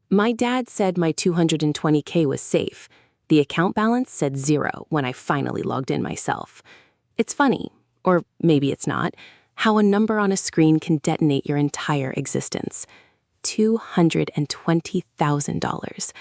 My dad said my 220K was safe. The account balance said 0 when I finally logged in myself. It's funny, or maybe it's not, how a number on a screen can detonate your entire existence. $220,000.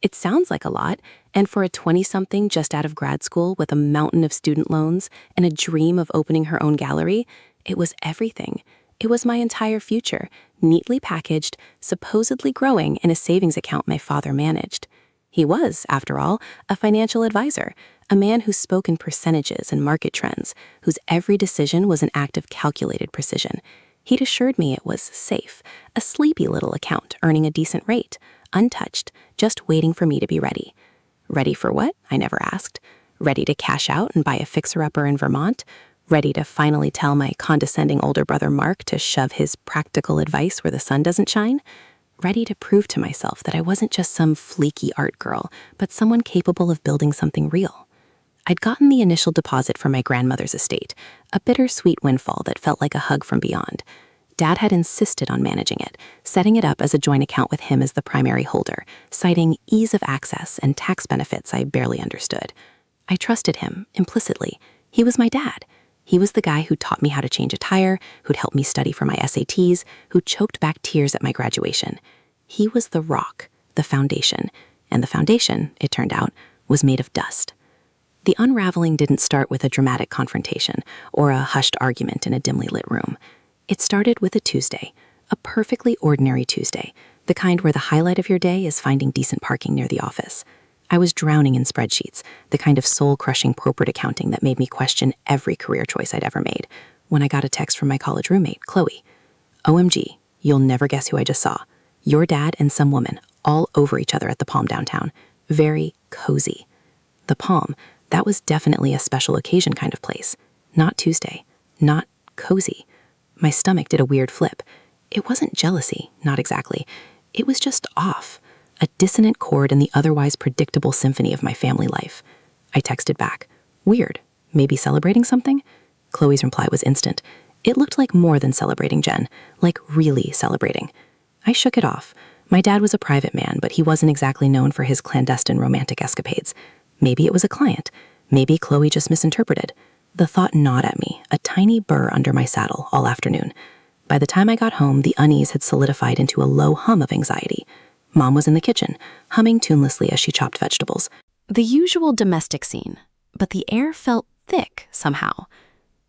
It sounds like a lot, and for a 20-something just out of grad school with a mountain of student loans and a dream of opening her own gallery, it was everything. It was my entire future, neatly packaged, supposedly growing in a savings account my father managed. He was, after all, a financial advisor, a man who spoke in percentages and market trends, whose every decision was an act of calculated precision. He'd assured me it was safe, a sleepy little account earning a decent rate, untouched, just waiting for me to be ready. Ready for what? I never asked. Ready to cash out and buy a fixer-upper in Vermont? Ready to finally tell my condescending older brother Mark to shove his practical advice where the sun doesn't shine? Ready to prove to myself that I wasn't just some fleeky art girl, but someone capable of building something real. I'd gotten the initial deposit from my grandmother's estate, a bittersweet windfall that felt like a hug from beyond. Dad had insisted on managing it, setting it up as a joint account with him as the primary holder, citing ease of access and tax benefits I barely understood. I trusted him, implicitly. He was my dad. He was the guy who taught me how to change a tire, who'd helped me study for my SATs, who choked back tears at my graduation. He was the rock, the foundation, and the foundation, it turned out, was made of dust. The unraveling didn't start with a dramatic confrontation or a hushed argument in a dimly lit room. It started with a Tuesday, a perfectly ordinary Tuesday, the kind where the highlight of your day is finding decent parking near the office. I was drowning in spreadsheets, the kind of soul-crushing corporate accounting that made me question every career choice I'd ever made, when I got a text from my college roommate, Chloe. OMG, you'll never guess who I just saw. Your dad and some woman, all over each other at the Palm downtown. Very cozy. The Palm, that was definitely a special occasion kind of place. Not Tuesday. Not cozy. My stomach did a weird flip. It wasn't jealousy, not exactly. It was just off. A dissonant chord in the otherwise predictable symphony of my family life. I texted back. Weird. Maybe celebrating something? Chloe's reply was instant. It looked like more than celebrating, Jen. Like really celebrating. I shook it off. My dad was a private man, but he wasn't exactly known for his clandestine romantic escapades. Maybe it was a client. Maybe Chloe just misinterpreted. The thought gnawed at me, a tiny burr under my saddle all afternoon. By the time I got home, the unease had solidified into a low hum of anxiety. Mom was in the kitchen, humming tunelessly as she chopped vegetables. The usual domestic scene, but the air felt thick somehow.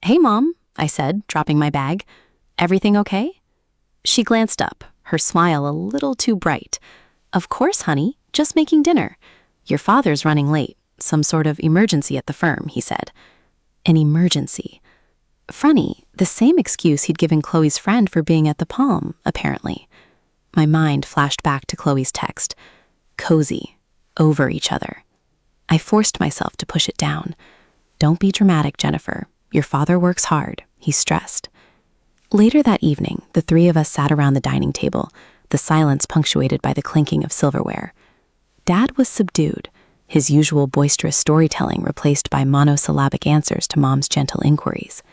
"Hey, Mom," I said, dropping my bag. "Everything okay?" She glanced up, her smile a little too bright. "Of course, honey, just making dinner. Your father's running late. Some sort of emergency at the firm," he said. An emergency. Funny, the same excuse he'd given Chloe's friend for being at the Palm, apparently. My mind flashed back to Chloe's text. Cozy. Over each other. I forced myself to push it down. "Don't be dramatic, Jennifer. Your father works hard," he stressed. Later that evening, the three of us sat around the dining table, the silence punctuated by the clinking of silverware. Dad was subdued, his usual boisterous storytelling replaced by monosyllabic answers to Mom's gentle inquiries.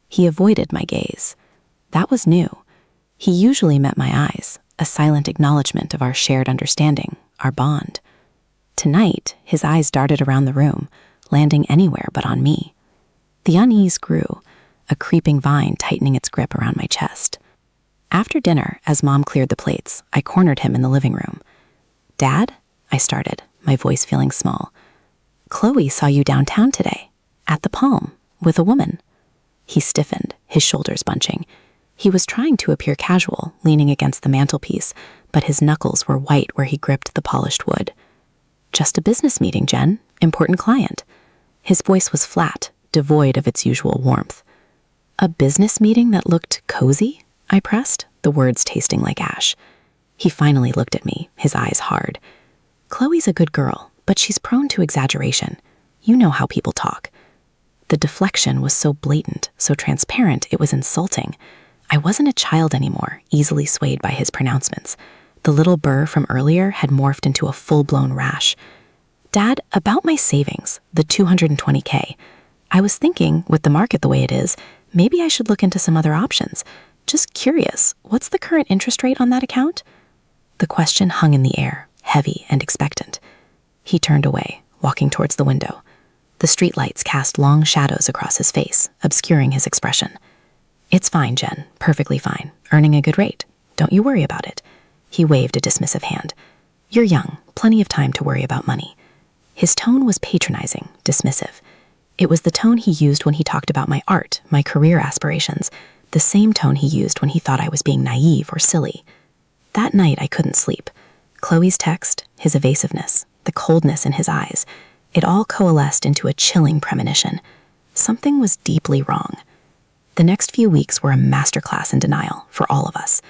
He avoided my gaze. That was new. He usually met my eyes, a silent acknowledgement of our shared understanding, our bond. Tonight, his eyes darted around the room, landing anywhere but on me. The unease grew, a creeping vine tightening its grip around my chest. After dinner, as Mom cleared the plates, I cornered him in the living room. "Dad?" I started, my voice feeling small. "Chloe saw you downtown today, at the Palm, with a woman." He stiffened, his shoulders bunching. He was trying to appear casual, leaning against the mantelpiece, but his knuckles were white where he gripped the polished wood. "Just a business meeting, Jen. Important client." His voice was flat, devoid of its usual warmth. "A business meeting that looked cozy?" I pressed, the words tasting like ash. He finally looked at me, his eyes hard. "Chloe's a good girl, but she's prone to exaggeration. You know how people talk." The deflection was so blatant, so transparent, it was insulting. I wasn't a child anymore, easily swayed by his pronouncements. The little burr from earlier had morphed into a full-blown rash. "Dad, about my savings, the 220K. I was thinking, with the market the way it is, maybe I should look into some other options. Just curious, what's the current interest rate on that account?" The question hung in the air, heavy and expectant. He turned away, walking towards the window. The streetlights cast long shadows across his face, obscuring his expression. "It's fine, Jen, perfectly fine. Earning a good rate. Don't you worry about it." He waved a dismissive hand. "You're young, plenty of time to worry about money." His tone was patronizing, dismissive. It was the tone he used when he talked about my art, my career aspirations, the same tone he used when he thought I was being naive or silly. That night I couldn't sleep. Chloe's text, his evasiveness, the coldness in his eyes, it all coalesced into a chilling premonition. Something was deeply wrong. The next few weeks were a masterclass in denial for all of us.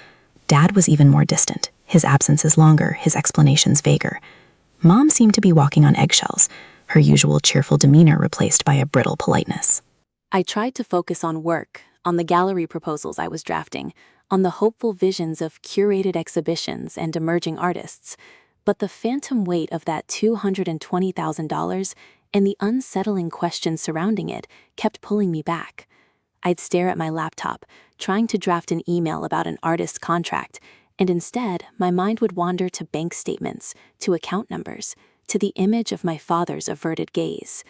Dad was even more distant, his absences longer, his explanations vaguer. Mom seemed to be walking on eggshells, her usual cheerful demeanor replaced by a brittle politeness. I tried to focus on work, on the gallery proposals I was drafting, on the hopeful visions of curated exhibitions and emerging artists, but the phantom weight of that $220,000 and the unsettling questions surrounding it kept pulling me back. I'd stare at my laptop, trying to draft an email about an artist's contract, and instead, my mind would wander to bank statements, to account numbers, to the image of my father's averted gaze.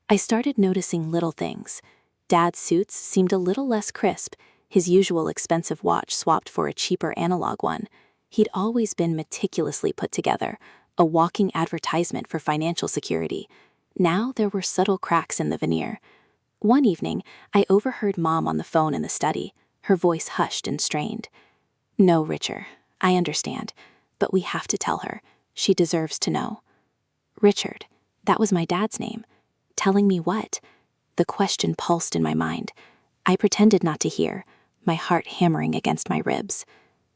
I started noticing little things. Dad's suits seemed a little less crisp, his usual expensive watch swapped for a cheaper analog one. He'd always been meticulously put together, a walking advertisement for financial security. Now there were subtle cracks in the veneer. One evening, I overheard Mom on the phone in the study, her voice hushed and strained. "No, Richard, I understand, but we have to tell her. She deserves to know." Richard, that was my dad's name. Telling me what? The question pulsed in my mind. I pretended not to hear, my heart hammering against my ribs.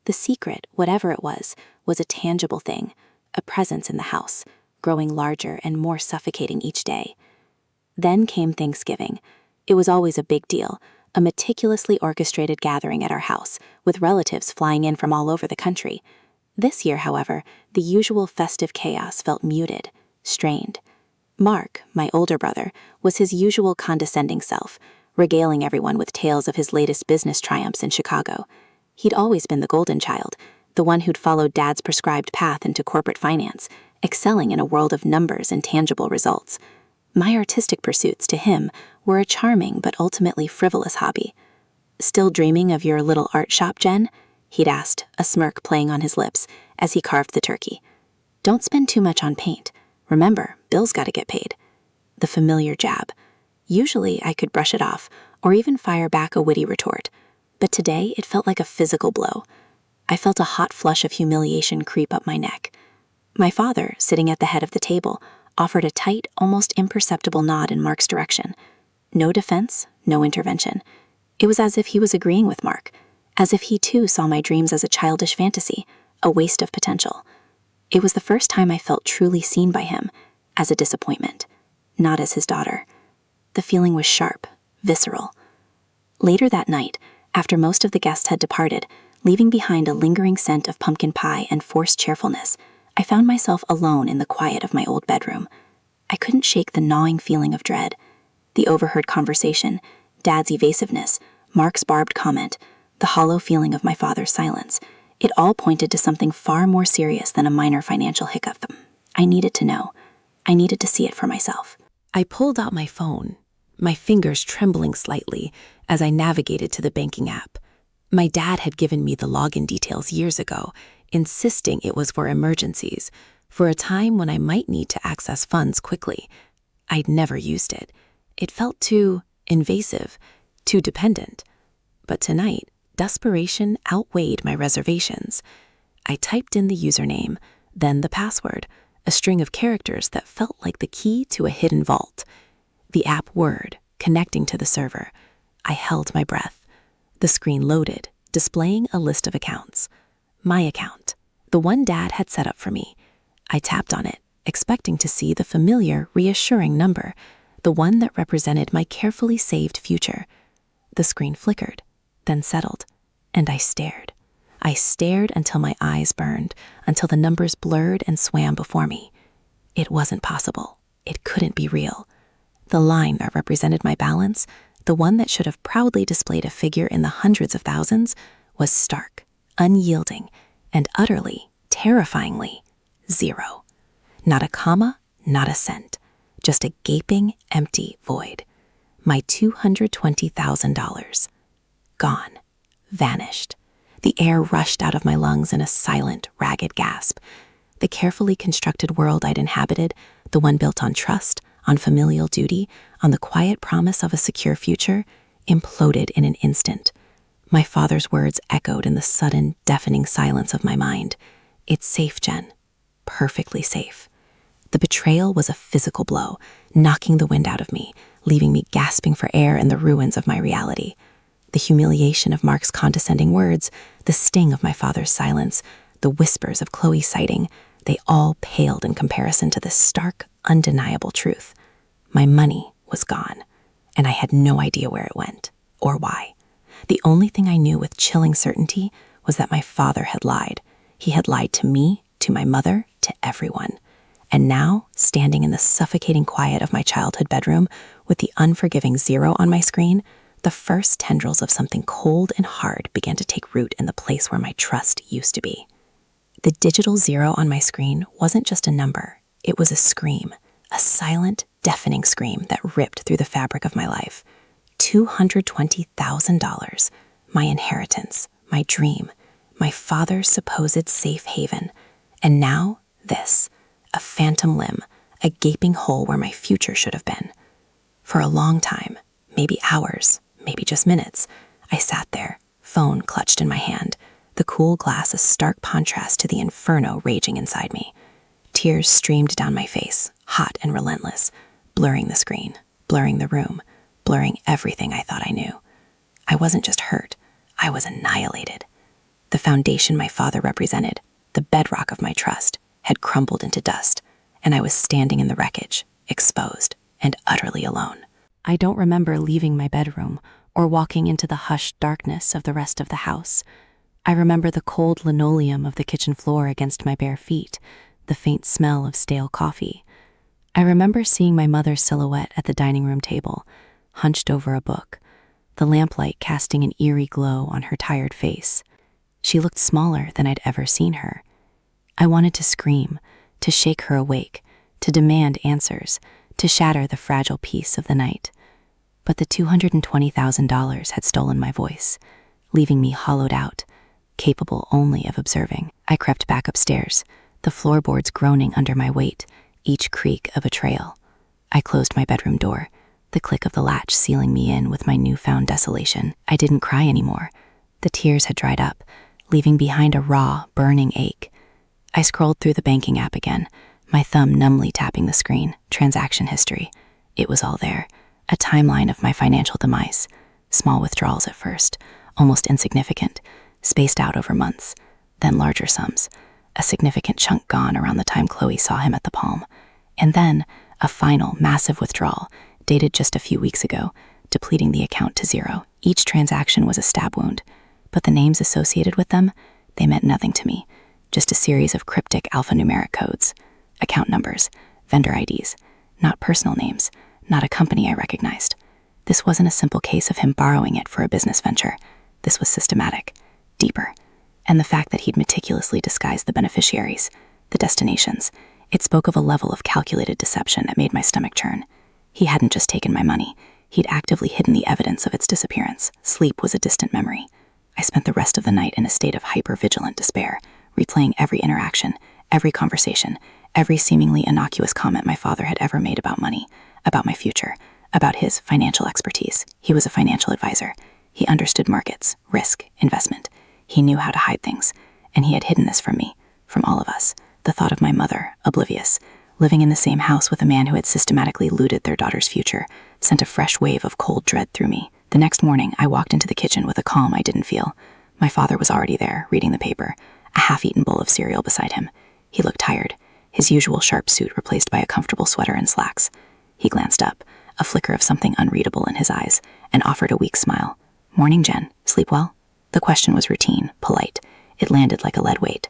The secret, whatever it was a tangible thing, a presence in the house, growing larger and more suffocating each day. Then came Thanksgiving. It was always a big deal, a meticulously orchestrated gathering at our house, with relatives flying in from all over the country. This year, however, the usual festive chaos felt muted, strained. Mark, my older brother, was his usual condescending self, regaling everyone with tales of his latest business triumphs in Chicago. He'd always been the golden child, the one who'd followed Dad's prescribed path into corporate finance, excelling in a world of numbers and tangible results. My artistic pursuits, to him, were a charming but ultimately frivolous hobby. "Still dreaming of your little art shop, Jen?" he'd asked, a smirk playing on his lips as he carved the turkey. "Don't spend too much on paint. Remember, bills gotta get paid." The familiar jab. Usually I could brush it off, or even fire back a witty retort, but today it felt like a physical blow. I felt a hot flush of humiliation creep up my neck. My father, sitting at the head of the table, offered a tight, almost imperceptible nod in Mark's direction. No defense, no intervention. It was as if he was agreeing with Mark, as if he too saw my dreams as a childish fantasy, a waste of potential. It was the first time I felt truly seen by him, as a disappointment, not as his daughter. The feeling was sharp, visceral. Later that night, after most of the guests had departed, leaving behind a lingering scent of pumpkin pie and forced cheerfulness, I found myself alone in the quiet of my old bedroom. I couldn't shake the gnawing feeling of dread. The overheard conversation, Dad's evasiveness, Mark's barbed comment, the hollow feeling of my father's silence. It all pointed to something far more serious than a minor financial hiccup. I needed to know. I needed to see it for myself. I pulled out my phone, my fingers trembling slightly as I navigated to the banking app. My dad had given me the login details years ago, insisting it was for emergencies, for a time when I might need to access funds quickly. I'd never used it. It felt too invasive, too dependent. But tonight, desperation outweighed my reservations. I typed in the username, then the password, a string of characters that felt like the key to a hidden vault. The app whirred, connecting to the server. I held my breath. The screen loaded, displaying a list of accounts. My account, the one Dad had set up for me. I tapped on it, expecting to see the familiar, reassuring number, the one that represented my carefully saved future. The screen flickered, then settled, and I stared. I stared until my eyes burned, until the numbers blurred and swam before me. It wasn't possible. It couldn't be real. The line that represented my balance, the one that should have proudly displayed a figure in the hundreds of thousands, was stark, unyielding, and utterly terrifyingly, zero. Not a comma, not a cent. Just a gaping, empty void. My $220,000. Gone. Vanished. The air rushed out of my lungs in a silent, ragged gasp. The carefully constructed world I'd inhabited, the one built on trust, on familial duty, on the quiet promise of a secure future, imploded in an instant. My father's words echoed in the sudden, deafening silence of my mind. It's safe, Jen. Perfectly safe. The betrayal was a physical blow, knocking the wind out of me, leaving me gasping for air in the ruins of my reality. The humiliation of Mark's condescending words, the sting of my father's silence, the whispers of Chloe's sighting, they all paled in comparison to the stark, undeniable truth. My money was gone, and I had no idea where it went, or why. The only thing I knew with chilling certainty was that my father had lied. He had lied to me, to my mother, to everyone. And now, standing in the suffocating quiet of my childhood bedroom, with the unforgiving zero on my screen, the first tendrils of something cold and hard began to take root in the place where my trust used to be. The digital zero on my screen wasn't just a number, it was a scream, a silent, deafening scream that ripped through the fabric of my life. $220,000, my inheritance, my dream, my father's supposed safe haven, and now this, a phantom limb, a gaping hole where my future should have been. For a long time, maybe hours, maybe just minutes, I sat there, phone clutched in my hand, the cool glass a stark contrast to the inferno raging inside me. Tears streamed down my face, hot and relentless, blurring the screen, blurring the room, blurring everything I thought I knew. I wasn't just hurt, I was annihilated. The foundation my father represented, the bedrock of my trust, had crumbled into dust, and I was standing in the wreckage, exposed and utterly alone. I don't remember leaving my bedroom or walking into the hushed darkness of the rest of the house. I remember the cold linoleum of the kitchen floor against my bare feet, the faint smell of stale coffee. I remember seeing my mother's silhouette at the dining room table, hunched over a book, the lamplight casting an eerie glow on her tired face. She looked smaller than I'd ever seen her. I wanted to scream, to shake her awake, to demand answers, to shatter the fragile peace of the night. But the $220,000 had stolen my voice, leaving me hollowed out, capable only of observing. I crept back upstairs, the floorboards groaning under my weight, each creak a betrayal. I closed my bedroom door, the click of the latch sealing me in with my newfound desolation. I didn't cry anymore. The tears had dried up, leaving behind a raw, burning ache. I scrolled through the banking app again, my thumb numbly tapping the screen, transaction history. It was all there, a timeline of my financial demise. Small withdrawals at first, almost insignificant, spaced out over months, then larger sums, a significant chunk gone around the time Chloe saw him at the Palm, and then a final massive withdrawal, dated just a few weeks ago, depleting the account to zero. Each transaction was a stab wound, but the names associated with them, they meant nothing to me, just a series of cryptic alphanumeric codes, account numbers, vendor IDs, not personal names, not a company I recognized. This wasn't a simple case of him borrowing it for a business venture. This was systematic, deeper, and the fact that he'd meticulously disguised the beneficiaries, the destinations, it spoke of a level of calculated deception that made my stomach churn. He hadn't just taken my money, he'd actively hidden the evidence of its disappearance. Sleep was a distant memory. I spent the rest of the night in a state of hyper-vigilant despair, replaying every interaction, every conversation, every seemingly innocuous comment my father had ever made about money, about my future, about his financial expertise. He was a financial advisor. He understood markets, risk, investment. He knew how to hide things, and he had hidden this from me, from all of us. The thought of my mother, oblivious, living in the same house with a man who had systematically looted their daughter's future, sent a fresh wave of cold dread through me. The next morning, I walked into the kitchen with a calm I didn't feel. My father was already there, reading the paper, a half-eaten bowl of cereal beside him. He looked tired, his usual sharp suit replaced by a comfortable sweater and slacks. He glanced up, a flicker of something unreadable in his eyes, and offered a weak smile. "Morning, Jen. Sleep well?" The question was routine, polite. It landed like a lead weight.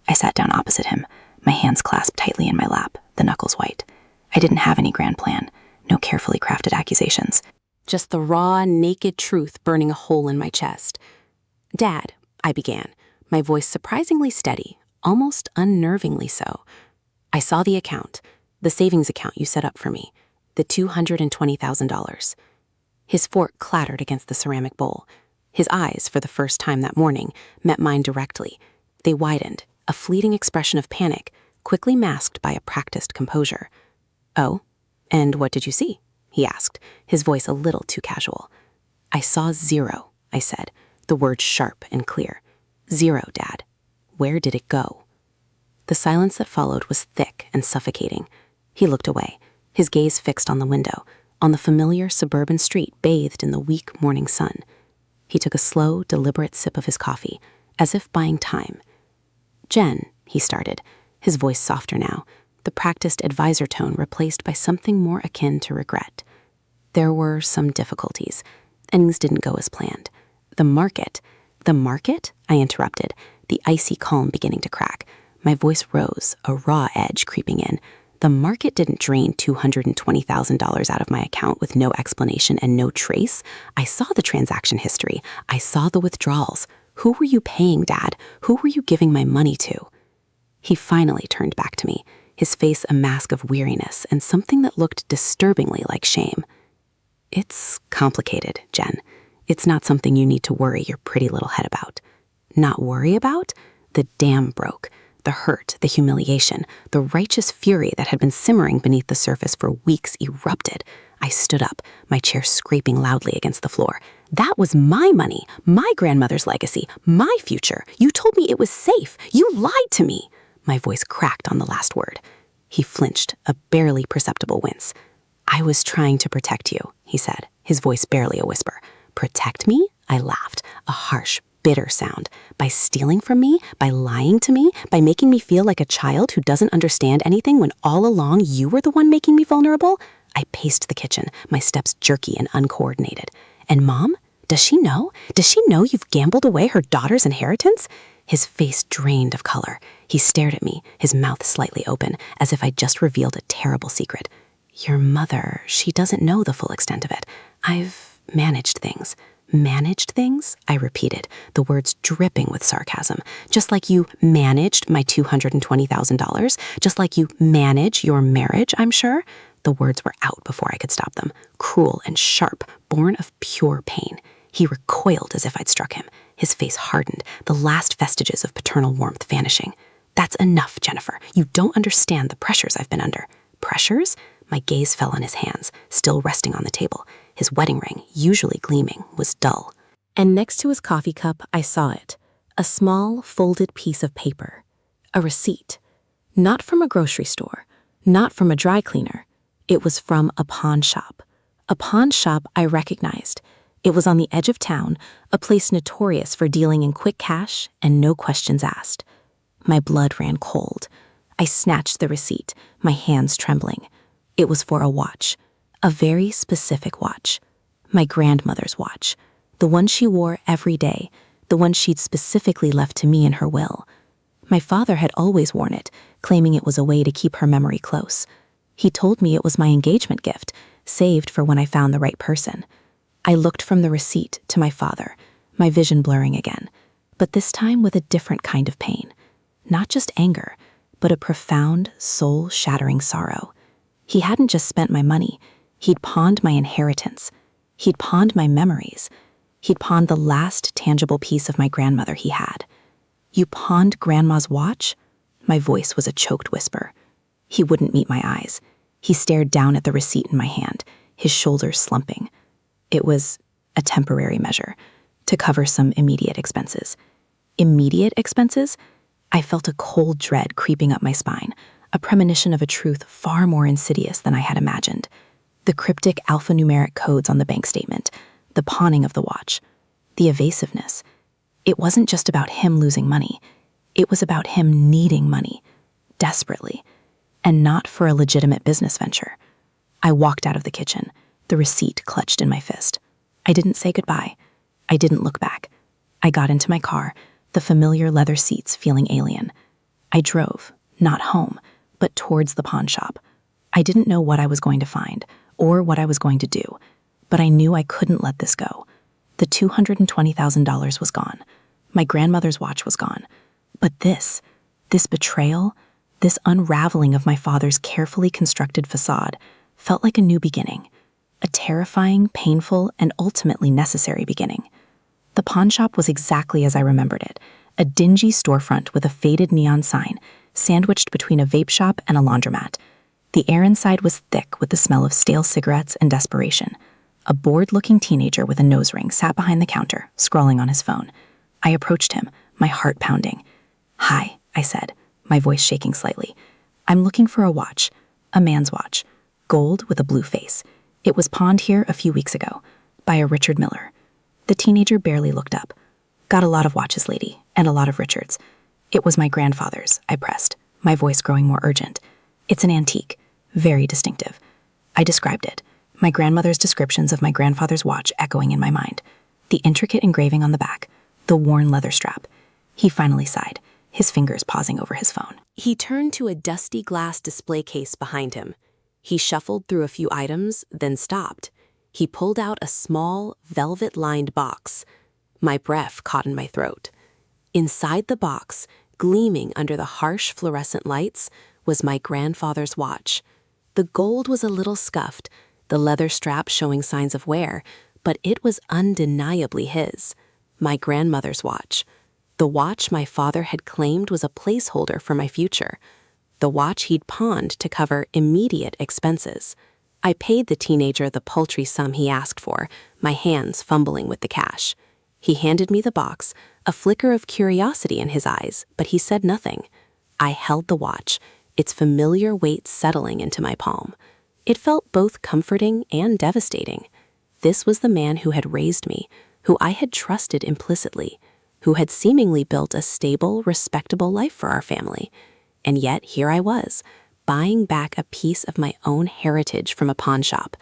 I sat down opposite him, my hands clasped tightly in my lap, the knuckles white. I didn't have any grand plan, no carefully crafted accusations. Just the raw, naked truth burning a hole in my chest. "Dad," I began, my voice surprisingly steady, almost unnervingly so. "I saw the account, the savings account you set up for me, the $220,000. His fork clattered against the ceramic bowl. His eyes, for the first time that morning, met mine directly. They widened, a fleeting expression of panic, quickly masked by a practiced composure. "Oh, and what did you see?" he asked, his voice a little too casual. "I saw 0, I said, the word sharp and clear. 0, Dad. Where did it go?" The silence that followed was thick and suffocating. He looked away, his gaze fixed on the window, on the familiar suburban street bathed in the weak morning sun. He took a slow, deliberate sip of his coffee, as if buying time. "Jen," he started, his voice softer now, the practiced advisor tone replaced by something more akin to regret. "There were some difficulties. Things didn't go as planned. The market?" "The market?" I interrupted, the icy calm beginning to crack. My voice rose, a raw edge creeping in. "The market didn't drain $220,000 out of my account with no explanation and no trace. I saw the transaction history. I saw the withdrawals. Who were you paying, Dad? Who were you giving my money to?" He finally turned back to me, his face a mask of weariness and something that looked disturbingly like shame. "It's complicated, Jen. It's not something you need to worry your pretty little head about." "Not worry about?" The dam broke. The hurt, the humiliation, the righteous fury that had been simmering beneath the surface for weeks erupted. I stood up, my chair scraping loudly against the floor. "That was my money, my grandmother's legacy, my future. You told me it was safe. You lied to me." My voice cracked on the last word. He flinched, a barely perceptible wince. "I was trying to protect you," he said, his voice barely a whisper. "Protect me?" I laughed, a harsh, bitter sound. "By stealing from me? By lying to me? By making me feel like a child who doesn't understand anything when all along you were the one making me vulnerable?" I paced the kitchen, my steps jerky and uncoordinated. "And Mom? Does she know? Does she know you've gambled away her daughter's inheritance?" His face drained of color. He stared at me, his mouth slightly open, as if I'd just revealed a terrible secret. "Your mother, she doesn't know the full extent of it. I've managed things." "Managed things?" I repeated, the words dripping with sarcasm. "Just like you managed my $220,000? Just like you manage your marriage, I'm sure?" The words were out before I could stop them, cruel and sharp, born of pure pain. He recoiled as if I'd struck him. His face hardened, the last vestiges of paternal warmth vanishing. "That's enough, Jennifer. You don't understand the pressures I've been under." "Pressures?" My gaze fell on his hands, still resting on the table. His wedding ring, usually gleaming, was dull. And next to his coffee cup, I saw it. A small, folded piece of paper. A receipt. Not from a grocery store. Not from a dry cleaner. It was from a pawn shop. A pawn shop I recognized. It was on the edge of town, a place notorious for dealing in quick cash and no questions asked. My blood ran cold. I snatched the receipt, my hands trembling. It was for a watch. A very specific watch. My grandmother's watch. The one she wore every day. The one she'd specifically left to me in her will. My father had always worn it, claiming it was a way to keep her memory close. He told me it was my engagement gift, saved for when I found the right person. I looked from the receipt to my father, my vision blurring again, but this time with a different kind of pain. Not just anger, but a profound, soul-shattering sorrow. He hadn't just spent my money. He'd pawned my inheritance. He'd pawned my memories. He'd pawned the last tangible piece of my grandmother he had. "You pawned Grandma's watch?" My voice was a choked whisper. He wouldn't meet my eyes. He stared down at the receipt in my hand, his shoulders slumping. It was a temporary measure, to cover some immediate expenses. Immediate expenses? I felt a cold dread creeping up my spine, a premonition of a truth far more insidious than I had imagined. The cryptic alphanumeric codes on the bank statement, the pawning of the watch, the evasiveness. It wasn't just about him losing money. It was about him needing money, desperately, and not for a legitimate business venture. I walked out of the kitchen, the receipt clutched in my fist. I didn't say goodbye. I didn't look back. I got into my car, the familiar leather seats feeling alien. I drove, not home, but towards the pawn shop. I didn't know what I was going to find, or what I was going to do, but I knew I couldn't let this go. The $220,000 was gone. My grandmother's watch was gone. But this This betrayal, this unraveling of my father's carefully constructed facade, felt like a new beginning, a terrifying, painful, and ultimately necessary beginning. The pawn shop was exactly as I remembered it, a dingy storefront with a faded neon sign, sandwiched between a vape shop and a laundromat. The air inside was thick with the smell of stale cigarettes and desperation. A bored-looking teenager with a nose ring sat behind the counter, scrolling on his phone. I approached him, my heart pounding. "Hi," I said, my voice shaking slightly. "I'm looking for a watch, a man's watch, gold with a blue face. It was pawned here a few weeks ago, by a Richard Miller." The teenager barely looked up. "Got a lot of watches, lady, and a lot of Richards." "It was my grandfather's," I pressed, my voice growing more urgent. "It's an antique, very distinctive." I described it, my grandmother's descriptions of my grandfather's watch echoing in my mind. The intricate engraving on the back, the worn leather strap. He finally sighed, his fingers pausing over his phone. He turned to a dusty glass display case behind him. He shuffled through a few items, then stopped. He pulled out a small, velvet-lined box. My breath caught in my throat. Inside the box, gleaming under the harsh fluorescent lights, was my grandfather's watch. The gold was a little scuffed, the leather strap showing signs of wear, but it was undeniably his. My grandmother's watch. The watch my father had claimed was a placeholder for my future. The watch he'd pawned to cover immediate expenses. I paid the teenager the paltry sum he asked for, my hands fumbling with the cash. He handed me the box, a flicker of curiosity in his eyes, but he said nothing. I held the watch, its familiar weight settling into my palm. It felt both comforting and devastating. This was the man who had raised me, who I had trusted implicitly, who had seemingly built a stable, respectable life for our family. And yet here I was, buying back a piece of my own heritage from a pawn shop,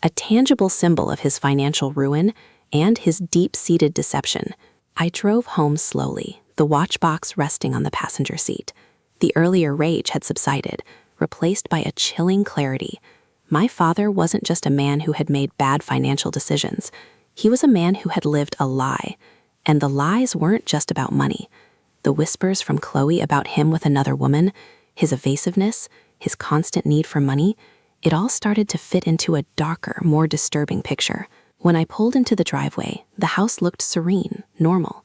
a tangible symbol of his financial ruin and his deep-seated deception. I drove home slowly, the watch box resting on the passenger seat. The earlier rage had subsided, replaced by a chilling clarity. My father wasn't just a man who had made bad financial decisions. He was a man who had lived a lie. And the lies weren't just about money. The whispers from Chloe about him with another woman, his evasiveness, his constant need for money, it all started to fit into a darker, more disturbing picture. When I pulled into the driveway, the house looked serene, normal,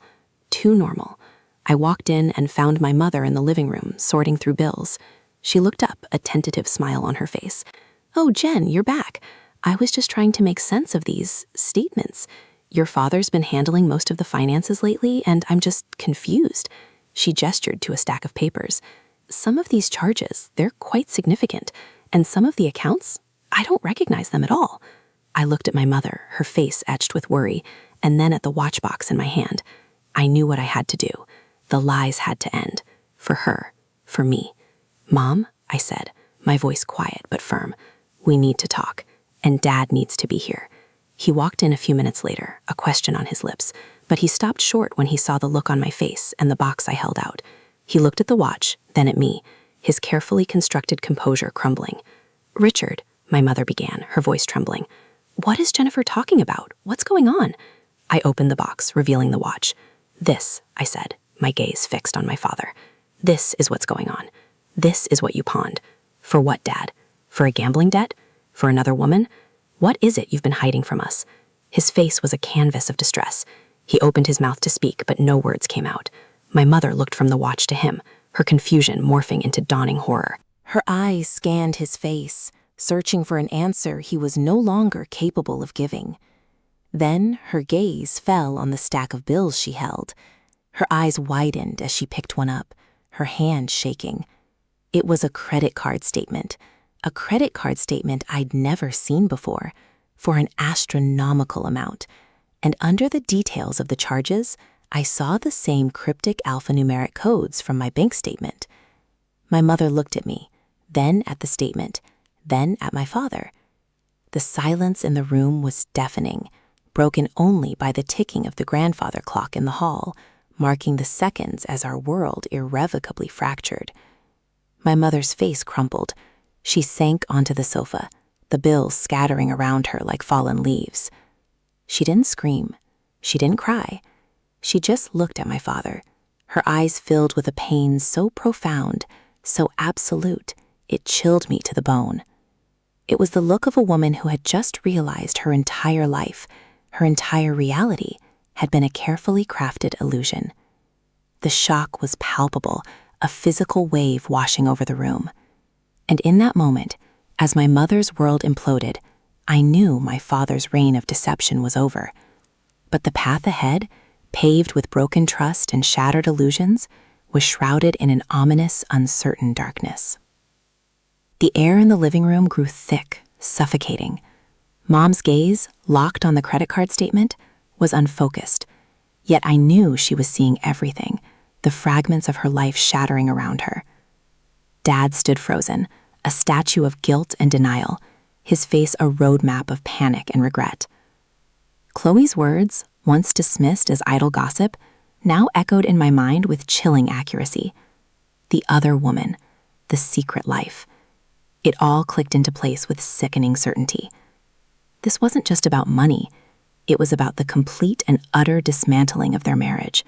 too normal. I walked in and found my mother in the living room, sorting through bills. She looked up, a tentative smile on her face. "Oh, Jen, you're back. I was just trying to make sense of these statements. Your father's been handling most of the finances lately, and I'm just confused." She gestured to a stack of papers. "Some of these charges, they're quite significant, and some of the accounts, I don't recognize them at all." I looked at my mother, her face etched with worry, and then at the watch box in my hand. I knew what I had to do. The lies had to end. For her. For me. "Mom," I said, my voice quiet but firm, "we need to talk, and Dad needs to be here." He walked in a few minutes later, a question on his lips, but he stopped short when he saw the look on my face and the box I held out. He looked at the watch, then at me, his carefully constructed composure crumbling. "Richard," my mother began, her voice trembling. "What is Jennifer talking about? What's going on?" I opened the box, revealing the watch. "This," I said, my gaze fixed on my father. "This is what's going on. This is what you pawned. For what, Dad? For a gambling debt? For another woman? What is it you've been hiding from us?" His face was a canvas of distress. He opened his mouth to speak, but no words came out. My mother looked from the watch to him, her confusion morphing into dawning horror. Her eyes scanned his face, searching for an answer he was no longer capable of giving. Then her gaze fell on the stack of bills she held. Her eyes widened as she picked one up, her hand shaking. It was a credit card statement I'd never seen before, for an astronomical amount. And under the details of the charges, I saw the same cryptic alphanumeric codes from my bank statement. My mother looked at me, then at the statement, then at my father. The silence in the room was deafening, broken only by the ticking of the grandfather clock in the hall, marking the seconds as our world irrevocably fractured. My mother's face crumpled. She sank onto the sofa, the bills scattering around her like fallen leaves. She didn't scream. She didn't cry. She just looked at my father, her eyes filled with a pain so profound, so absolute, it chilled me to the bone. It was the look of a woman who had just realized her entire life, her entire reality, had been a carefully crafted illusion. The shock was palpable, a physical wave washing over the room. And in that moment, as my mother's world imploded, I knew my father's reign of deception was over. But the path ahead, paved with broken trust and shattered illusions, was shrouded in an ominous, uncertain darkness. The air in the living room grew thick, suffocating. Mom's gaze, locked on the credit card statement, was unfocused. Yet I knew she was seeing everything, the fragments of her life shattering around her. Dad stood frozen, a statue of guilt and denial, his face a roadmap of panic and regret. Chloe's words, once dismissed as idle gossip, now echoed in my mind with chilling accuracy. The other woman, the secret life. It all clicked into place with sickening certainty. This wasn't just about money. It was about the complete and utter dismantling of their marriage,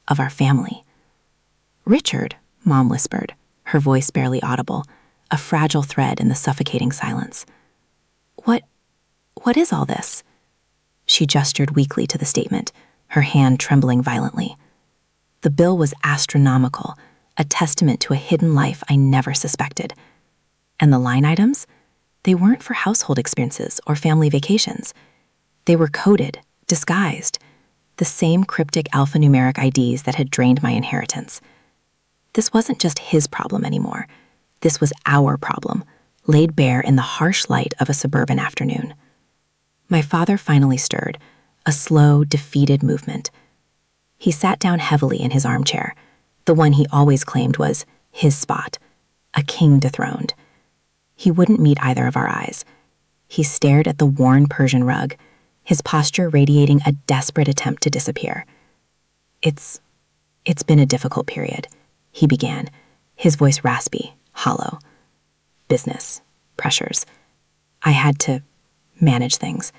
of our family. "Richard," Mom whispered, her voice barely audible, a fragile thread in the suffocating silence. What is all this?" She gestured weakly to the statement, her hand trembling violently. The bill was astronomical, a testament to a hidden life I never suspected. And the line items? They weren't for household expenses or family vacations. They were coded, disguised, the same cryptic alphanumeric IDs that had drained my inheritance. This wasn't just his problem anymore. This was our problem, laid bare in the harsh light of a suburban afternoon. My father finally stirred, a slow, defeated movement. He sat down heavily in his armchair, the one he always claimed was his spot, a king dethroned. He wouldn't meet either of our eyes. He stared at the worn Persian rug, his posture radiating a desperate attempt to disappear. It's been a difficult period," he began, his voice raspy, hollow. "Business, pressures. I had to manage things."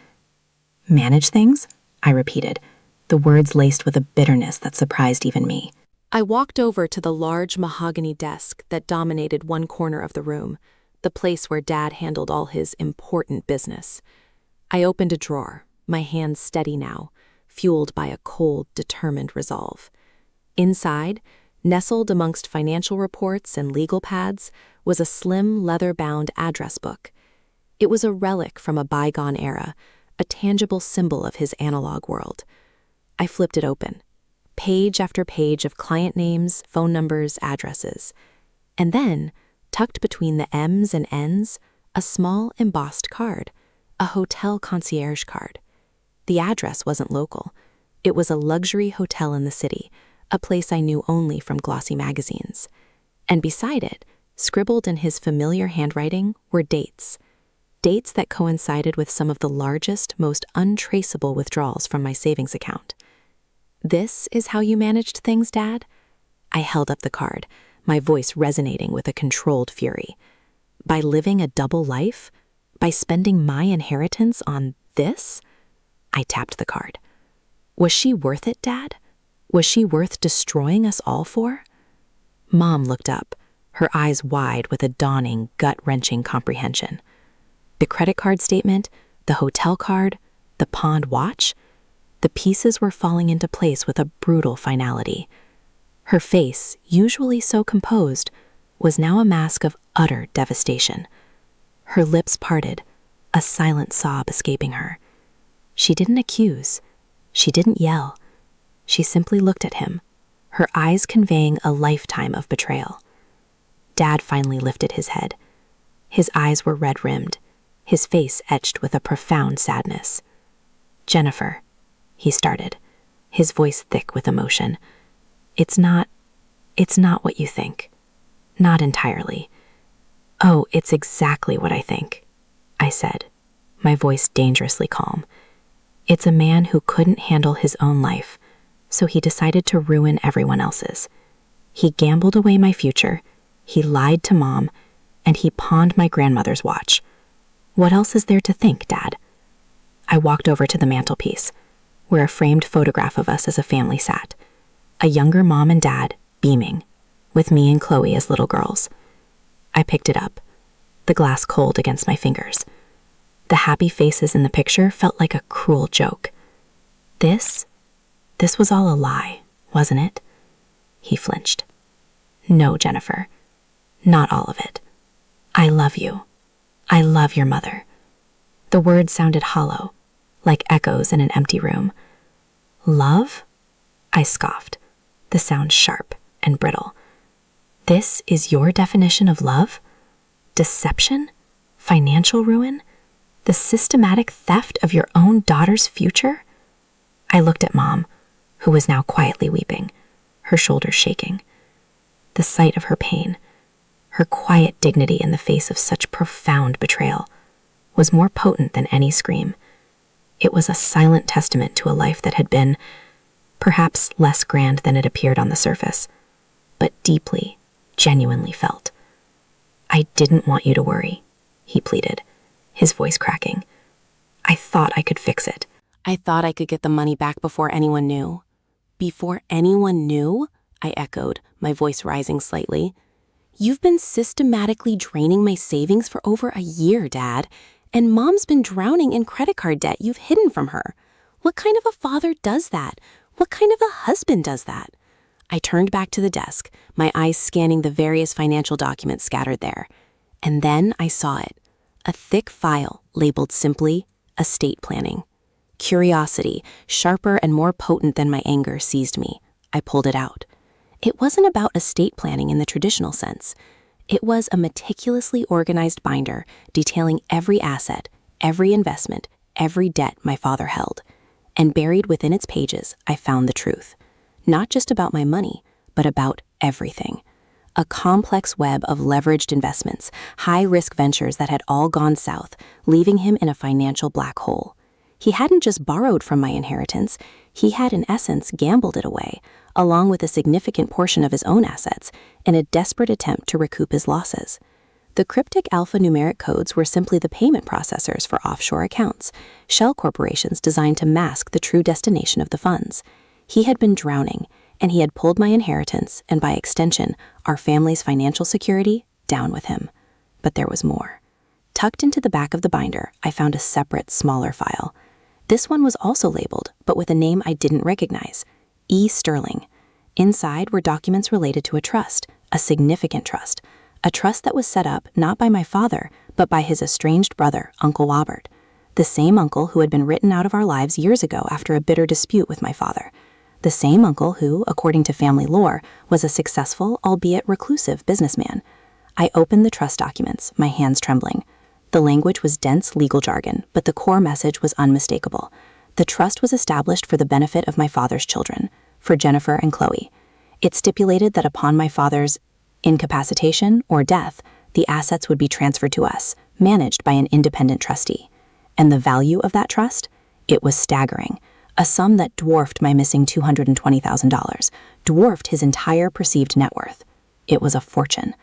"Manage things?" I repeated, the words laced with a bitterness that surprised even me. I walked over to the large mahogany desk that dominated one corner of the room, the place where Dad handled all his important business. I opened a drawer, my hands steady now, fueled by a cold, determined resolve. Inside, nestled amongst financial reports and legal pads, was a slim, leather-bound address book. It was a relic from a bygone era, a tangible symbol of his analog world. I flipped it open. Page after page of client names, phone numbers, addresses. And then, tucked between the M's and N's, a small embossed card, a hotel concierge card. The address wasn't local. It was a luxury hotel in the city, a place I knew only from glossy magazines. And beside it, scribbled in his familiar handwriting, were dates. Dates that coincided with some of the largest, most untraceable withdrawals from my savings account. "This is how you managed things, Dad?" I held up the card, my voice resonating with a controlled fury. "By living a double life? By spending my inheritance on this?" I tapped the card. Was she worth it, Dad? Was she worth destroying us all for? Mom looked up, her eyes wide with a dawning, gut-wrenching comprehension. The credit card statement, the hotel card, the pawned watch, the pieces were falling into place with a brutal finality. Her face, usually so composed, was now a mask of utter devastation. Her lips parted, a silent sob escaping her. She didn't accuse. She didn't yell. She simply looked at him, her eyes conveying a lifetime of betrayal. Dad finally lifted his head. His eyes were red-rimmed, his face etched with a profound sadness. "Jennifer," he started, his voice thick with emotion. It's not what you think. Not entirely." "Oh, it's exactly what I think," I said, my voice dangerously calm. "It's a man who couldn't handle his own life, so he decided to ruin everyone else's. He gambled away my future, he lied to Mom, and he pawned my grandmother's watch. What else is there to think, Dad?" I walked over to the mantelpiece, where a framed photograph of us as a family sat. A younger mom and dad, beaming, with me and Chloe as little girls. I picked it up, the glass cold against my fingers. The happy faces in the picture felt like a cruel joke. This was all a lie, wasn't it? He flinched. No, Jennifer, not all of it. I love you. I love your mother. The words sounded hollow, like echoes in an empty room. Love? I scoffed, the sound sharp and brittle. This is your definition of love? Deception? Financial ruin? The systematic theft of your own daughter's future? I looked at Mom, who was now quietly weeping, her shoulders shaking. The sight of her pain, her quiet dignity in the face of such profound betrayal, was more potent than any scream. It was a silent testament to a life that had been, perhaps less grand than it appeared on the surface, but deeply, genuinely felt. I didn't want you to worry, he pleaded, his voice cracking. I thought I could fix it. I thought I could get the money back before anyone knew. Before anyone knew? I echoed, my voice rising slightly. You've been systematically draining my savings for over a year, Dad, and Mom's been drowning in credit card debt you've hidden from her. What kind of a father does that? What kind of a husband does that? I turned back to the desk, my eyes scanning the various financial documents scattered there. And then I saw it. A thick file labeled simply estate planning. Curiosity, sharper and more potent than my anger, seized me. I pulled it out. It wasn't about estate planning in the traditional sense. It was a meticulously organized binder detailing every asset, every investment, every debt my father held. And buried within its pages, I found the truth. Not just about my money, but about everything. A complex web of leveraged investments, high-risk ventures that had all gone south, leaving him in a financial black hole. He hadn't just borrowed from my inheritance, he had in essence gambled it away, along with a significant portion of his own assets, in a desperate attempt to recoup his losses. The cryptic alphanumeric codes were simply the payment processors for offshore accounts, shell corporations designed to mask the true destination of the funds. He had been drowning, and he had pulled my inheritance, and by extension, our family's financial security, down with him. But there was more. Tucked into the back of the binder, I found a separate, smaller file. This one was also labeled, but with a name I didn't recognize, E. Sterling. Inside were documents related to a trust, a significant trust, a trust that was set up not by my father, but by his estranged brother, Uncle Robert, the same uncle who had been written out of our lives years ago after a bitter dispute with my father, the same uncle who, according to family lore, was a successful, albeit reclusive, businessman. I opened the trust documents, my hands trembling. The language was dense legal jargon, but the core message was unmistakable. The trust was established for the benefit of my father's children, for Jennifer and Chloe. It stipulated that upon my father's incapacitation or death, the assets would be transferred to us, managed by an independent trustee. And the value of that trust? It was staggering. A sum that dwarfed my missing $220,000, dwarfed his entire perceived net worth. It was a fortune.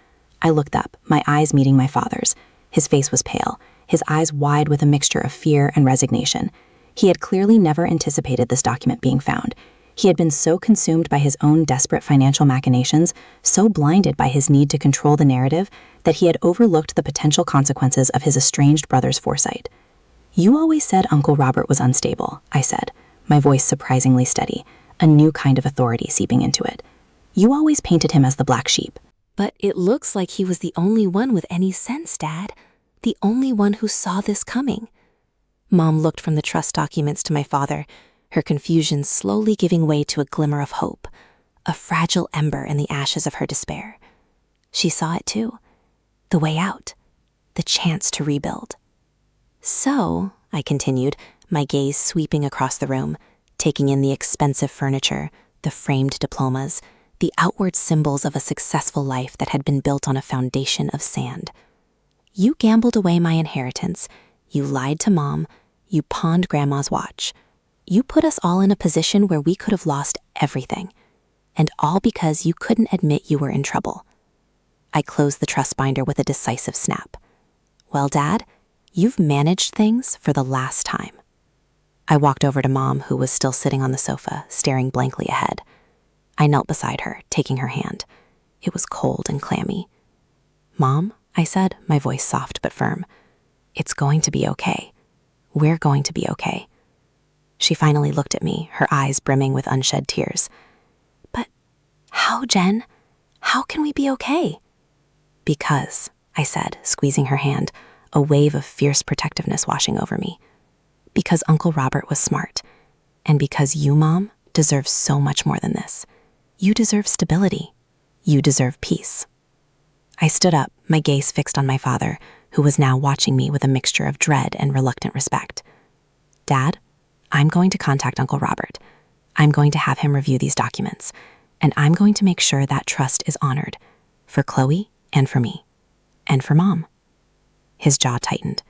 I looked up, my eyes meeting my father's. His face was pale, his eyes wide with a mixture of fear and resignation. He had clearly never anticipated this document being found. He had been so consumed by his own desperate financial machinations, so blinded by his need to control the narrative, that he had overlooked the potential consequences of his estranged brother's foresight. You always said Uncle Robert was unstable, I said, my voice surprisingly steady, a new kind of authority seeping into it. You always painted him as the black sheep. But it looks like he was the only one with any sense, Dad. The only one who saw this coming. Mom looked from the trust documents to my father, her confusion slowly giving way to a glimmer of hope, a fragile ember in the ashes of her despair. She saw it too. The way out. The chance to rebuild. So, I continued, my gaze sweeping across the room, taking in the expensive furniture, the framed diplomas, the outward symbols of a successful life that had been built on a foundation of sand. You gambled away my inheritance, you lied to Mom, you pawned Grandma's watch. You put us all in a position where we could have lost everything, and all because you couldn't admit you were in trouble. I closed the trust binder with a decisive snap. Well, Dad, you've managed things for the last time. I walked over to Mom, who was still sitting on the sofa, staring blankly ahead. I knelt beside her, taking her hand. It was cold and clammy. "Mom," I said, my voice soft but firm. "It's going to be okay. We're going to be okay." She finally looked at me, her eyes brimming with unshed tears. "But how, Jen? How can we be okay?" "Because," I said, squeezing her hand, a wave of fierce protectiveness washing over me. "Because Uncle Robert was smart. And because you, Mom, deserve so much more than this. You deserve stability. You deserve peace." I stood up, my gaze fixed on my father, who was now watching me with a mixture of dread and reluctant respect. "Dad, I'm going to contact Uncle Robert. I'm going to have him review these documents, and I'm going to make sure that trust is honored, for Chloe and for me, and for Mom." His jaw tightened.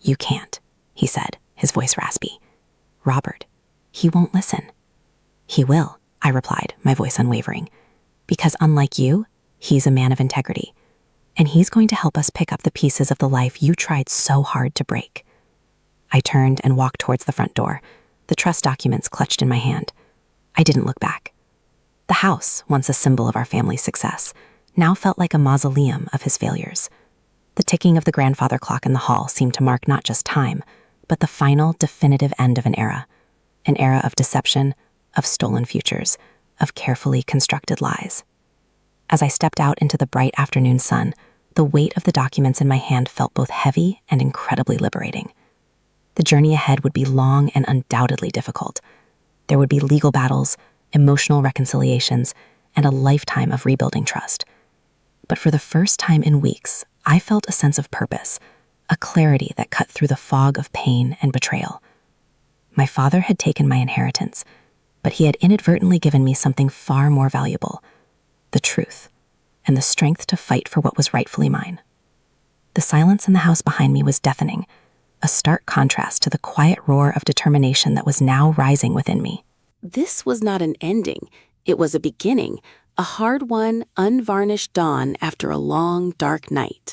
"You can't," he said, his voice raspy. "Robert, he won't listen." "He will," I replied, my voice unwavering, "because unlike you, he's a man of integrity, and he's going to help us pick up the pieces of the life you tried so hard to break." I turned and walked towards the front door, the trust documents clutched in my hand. I didn't look back. The house, once a symbol of our family's success, now felt like a mausoleum of his failures. The ticking of the grandfather clock in the hall seemed to mark not just time, but the final, definitive end of an era of deception, of stolen futures, of carefully constructed lies. As I stepped out into the bright afternoon sun, the weight of the documents in my hand felt both heavy and incredibly liberating. The journey ahead would be long and undoubtedly difficult. There would be legal battles, emotional reconciliations, and a lifetime of rebuilding trust. But for the first time in weeks, I felt a sense of purpose, a clarity that cut through the fog of pain and betrayal. My father had taken my inheritance, but he had inadvertently given me something far more valuable: the truth, and the strength to fight for what was rightfully mine. The silence in the house behind me was deafening, a stark contrast to the quiet roar of determination that was now rising within me. This was not an ending. It was a beginning, a hard-won, unvarnished dawn after a long, dark night.